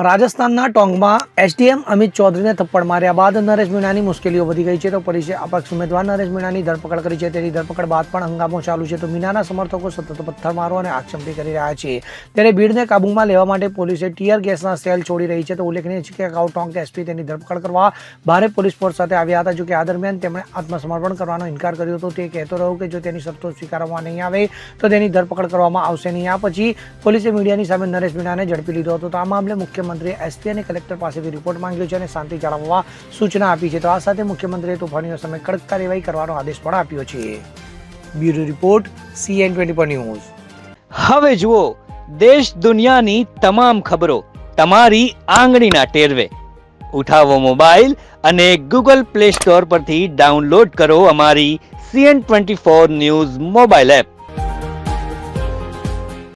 રાજસ્થાનના ટોંકમાં એસડીએમ અમિત ચૌધરીને થપ્પડ માર્યા બાદ નરેશ મીણાની મુશ્કેલીઓ વધી ગઈ છે તો પોલીસે અપક્ષ ઉમેદવાર નરેશ મીણાની ધરપકડ કરી છે. તેની ધરપકડ બાદ પણ હંગામો ચાલુ છે તો મીણાના સમર્થકો સતત પથ્થરમારો અને આક્ષેપો કરી રહ્યા છે. ત્યારે ભીડને કાબૂમાં લેવા માટે પોલીસે ટીયર ગેસના સેલ છોડી રહી છે તો ઉલ્લેખનીય છે કે અગાઉ ટોંક એસપી તેની ધરપકડ કરવા ભારે પોલીસ ફોર્સ સાથે આવ્યા હતા. જો કે આ દરમિયાન તેમણે આત્મસમર્પણ કરવાનો ઇનકાર કર્યો હતો. તે કહેતો રહ્યો કે જો તેની શરતો સ્વીકારવામાં નહીં આવે તો તેની ધરપકડ કરવામાં આવશે નહીં. આ પછી પોલીસે મીડિયાની સામે નરેશ મીણાને ઝડપી લીધો હતો. તો આ મામલે મુખ્યમંત્રીએ એસપી અને કલેક્ટર પાસેથી રિપોર્ટ માંગ્યો છે અને શાંતિ જાળવવા સૂચના આપી છે. તો આ સાથે મુખ્યમંત્રીએ તોફાનીઓ સામે કડક કાર્યવાહી કરવાનો આદેશ પણ આપ્યો છે. Bureau report CN24 news. હવે જુઓ દેશ દુનિયાની તમામ ખબરો તમારી આંગળીના ટેરવે. ઉઠાવો મોબાઈલ અને Google Play Store પરથી ડાઉનલોડ કરો અમારી CN24 ન્યૂઝ મોબાઈલ એપ.